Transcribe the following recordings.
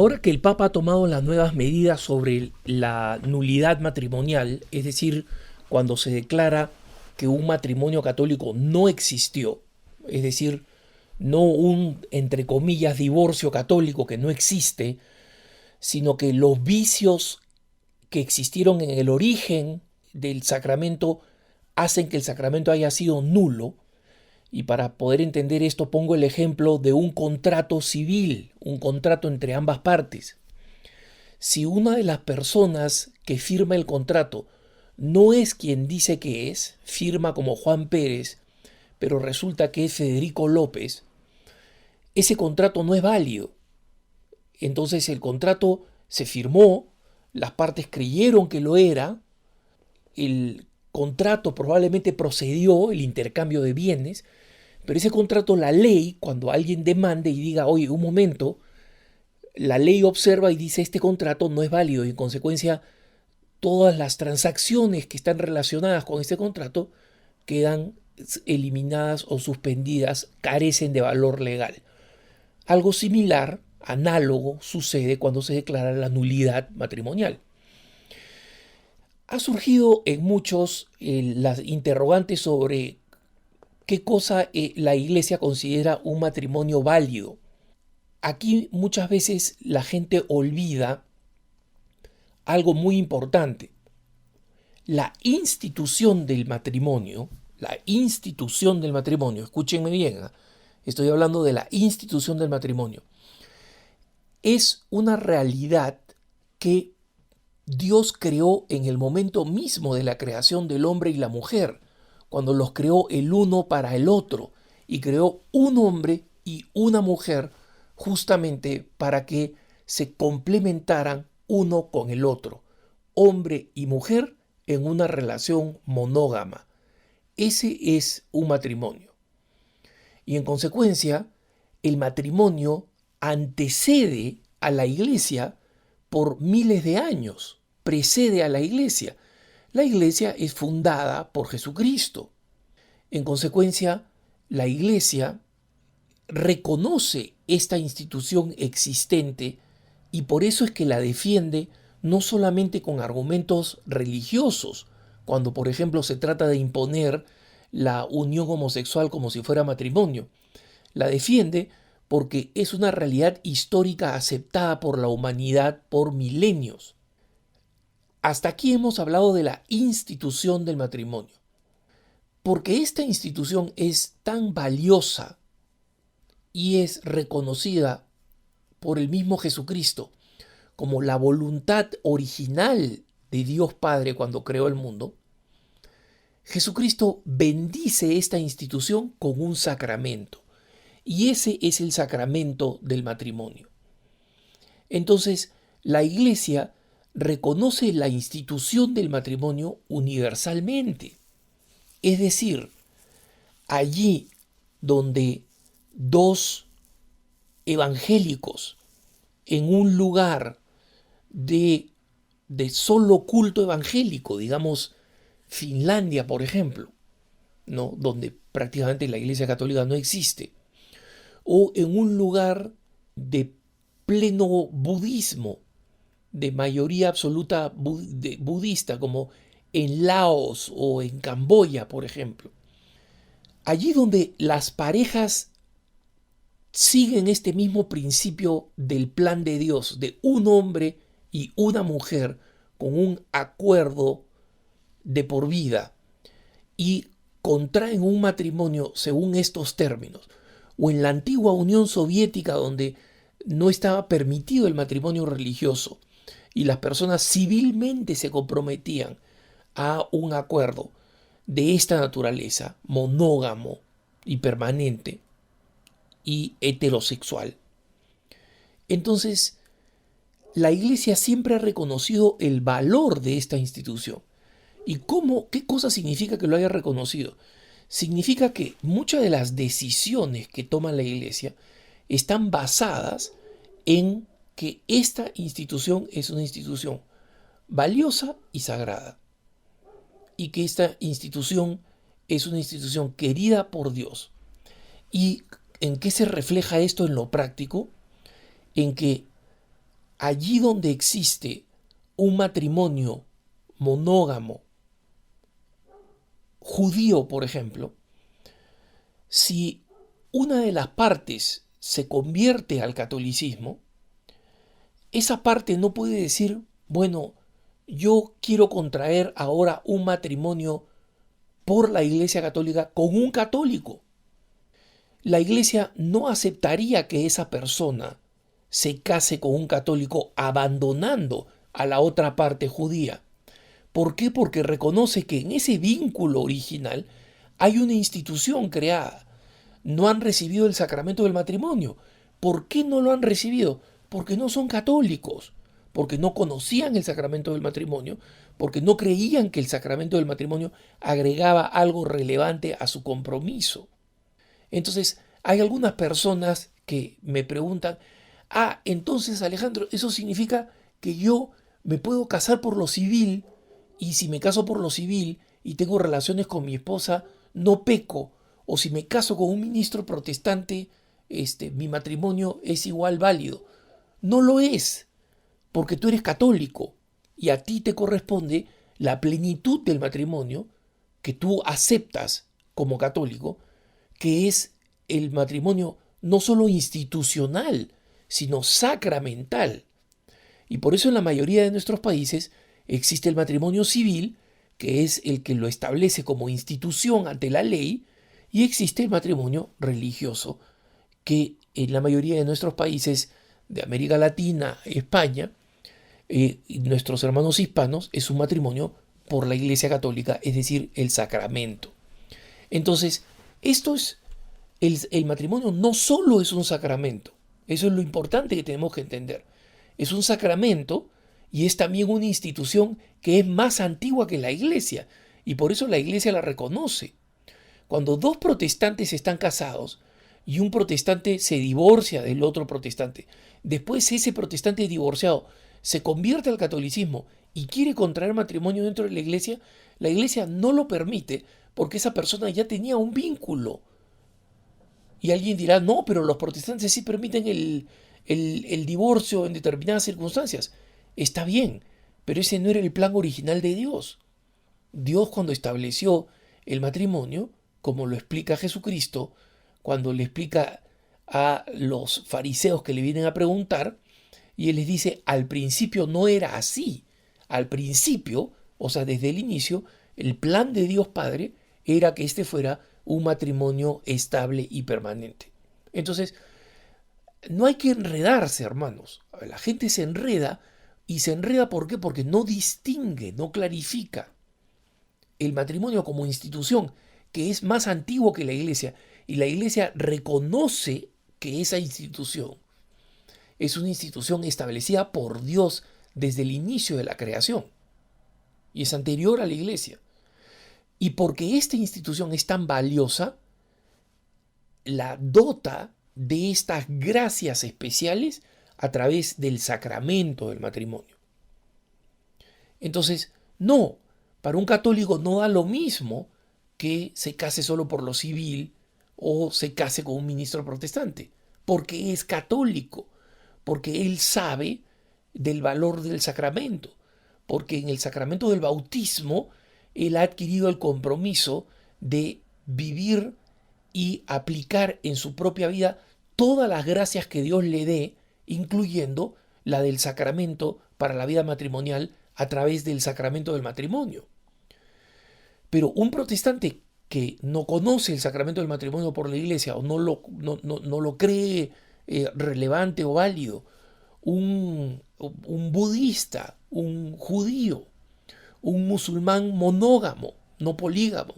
Ahora que el Papa ha tomado las nuevas medidas sobre la nulidad matrimonial, es decir, cuando se declara que un matrimonio católico no existió, es decir, no un, entre comillas, divorcio católico que no existe, sino que los vicios que existieron en el origen del sacramento hacen que el sacramento haya sido nulo. Y para poder entender esto pongo el ejemplo de un contrato civil, un contrato entre ambas partes. Si una de las personas que firma el contrato no es quien dice que es, firma como Juan Pérez, pero resulta que es Federico López, ese contrato no es válido. Entonces el contrato se firmó, las partes creyeron que lo era, el contrato probablemente procedió, el intercambio de bienes, pero ese contrato, la ley, cuando alguien demande y diga, oye, un momento, la ley observa y dice este contrato no es válido y en consecuencia todas las transacciones que están relacionadas con este contrato quedan eliminadas o suspendidas, carecen de valor legal. Algo similar, análogo, sucede cuando se declara la nulidad matrimonial. Ha surgido en muchos las interrogantes sobre qué cosa la Iglesia considera un matrimonio válido. Aquí muchas veces la gente olvida algo muy importante. La institución del matrimonio, escúchenme bien, estoy hablando de la institución del matrimonio, es una realidad que Dios creó en el momento mismo de la creación del hombre y la mujer, cuando los creó el uno para el otro, y creó un hombre y una mujer justamente para que se complementaran uno con el otro, hombre y mujer en una relación monógama. Ese es un matrimonio. Y en consecuencia, el matrimonio antecede a la Iglesia por miles de años, precede a la Iglesia. La Iglesia es fundada por Jesucristo. En consecuencia, la Iglesia reconoce esta institución existente y por eso es que la defiende no solamente con argumentos religiosos, cuando por ejemplo se trata de imponer la unión homosexual como si fuera matrimonio. La defiende porque es una realidad histórica aceptada por la humanidad por milenios. Hasta aquí hemos hablado de la institución del matrimonio. Porque esta institución es tan valiosa y es reconocida por el mismo Jesucristo como la voluntad original de Dios Padre cuando creó el mundo, Jesucristo bendice esta institución con un sacramento. Y ese es el sacramento del matrimonio. Entonces, la Iglesia reconoce la institución del matrimonio universalmente. Es decir, allí donde dos evangélicos en un lugar de solo culto evangélico, digamos Finlandia, por ejemplo, ¿no? Donde prácticamente la Iglesia Católica no existe, o en un lugar de pleno budismo, de mayoría absoluta budista, como en Laos o en Camboya, por ejemplo. Allí donde las parejas siguen este mismo principio del plan de Dios, de un hombre y una mujer con un acuerdo de por vida y contraen un matrimonio según estos términos, o en la antigua Unión Soviética donde no estaba permitido el matrimonio religioso y las personas civilmente se comprometían a un acuerdo de esta naturaleza, monógamo y permanente y heterosexual. Entonces, la Iglesia siempre ha reconocido el valor de esta institución. ¿Y qué cosa significa que lo haya reconocido? Significa que muchas de las decisiones que toma la Iglesia están basadas en que esta institución es una institución valiosa y sagrada. Y que esta institución es una institución querida por Dios. ¿Y en qué se refleja esto en lo práctico? En que allí donde existe un matrimonio monógamo, judío, por ejemplo, si una de las partes se convierte al catolicismo, esa parte no puede decir, bueno, yo quiero contraer ahora un matrimonio por la Iglesia Católica con un católico. La Iglesia no aceptaría que esa persona se case con un católico abandonando a la otra parte judía. ¿Por qué? Porque reconoce que en ese vínculo original hay una institución creada. No han recibido el sacramento del matrimonio. ¿Por qué no lo han recibido? Porque no son católicos, porque no conocían el sacramento del matrimonio, porque no creían que el sacramento del matrimonio agregaba algo relevante a su compromiso. Entonces, hay algunas personas que me preguntan, entonces Alejandro, ¿eso significa que yo me puedo casar por lo civil? Y si me caso por lo civil y tengo relaciones con mi esposa, no peco. O si me caso con un ministro protestante, mi matrimonio es igual válido. No lo es, porque tú eres católico y a ti te corresponde la plenitud del matrimonio que tú aceptas como católico, que es el matrimonio no solo institucional, sino sacramental. Y por eso en la mayoría de nuestros países existe el matrimonio civil, que es el que lo establece como institución ante la ley, y existe el matrimonio religioso, que en la mayoría de nuestros países de América Latina, España, y nuestros hermanos hispanos, es un matrimonio por la Iglesia Católica, es decir, el sacramento. Entonces, esto es, el matrimonio no solo es un sacramento, eso es lo importante que tenemos que entender. Es un sacramento y es también una institución que es más antigua que la Iglesia, y por eso la Iglesia la reconoce. Cuando dos protestantes están casados y un protestante se divorcia del otro protestante, después ese protestante divorciado se convierte al catolicismo y quiere contraer matrimonio dentro de la Iglesia no lo permite porque esa persona ya tenía un vínculo. Y alguien dirá, no, pero los protestantes sí permiten el divorcio en determinadas circunstancias. Está bien, pero ese no era el plan original de Dios. Dios, cuando estableció el matrimonio, como lo explica Jesucristo, cuando le explica a los fariseos que le vienen a preguntar, y él les dice, al principio no era así. Al principio, o sea, desde el inicio, el plan de Dios Padre era que este fuera un matrimonio estable y permanente. Entonces, no hay que enredarse, hermanos. La gente se enreda, y se enreda ¿por qué? Porque no distingue, no clarifica. El matrimonio como institución, que es más antiguo que la Iglesia, y la Iglesia reconoce que esa institución es una institución establecida por Dios desde el inicio de la creación, y es anterior a la Iglesia. Y porque esta institución es tan valiosa, la dota de estas gracias especiales a través del sacramento del matrimonio. Entonces, no, para un católico no da lo mismo que se case solo por lo civil o se case con un ministro protestante, porque es católico, porque él sabe del valor del sacramento, porque en el sacramento del bautismo él ha adquirido el compromiso de vivir y aplicar en su propia vida todas las gracias que Dios le dé, incluyendo la del sacramento para la vida matrimonial a través del sacramento del matrimonio. Pero un protestante que no conoce el sacramento del matrimonio por la Iglesia o no lo cree relevante o válido, un budista, un judío, un musulmán monógamo, no polígamo,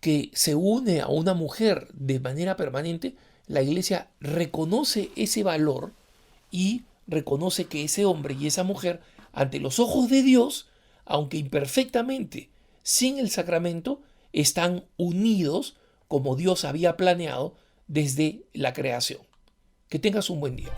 que se une a una mujer de manera permanente, la Iglesia reconoce ese valor y reconoce que ese hombre y esa mujer, ante los ojos de Dios, aunque imperfectamente, sin el sacramento, están unidos como Dios había planeado desde la creación. Que tengas un buen día.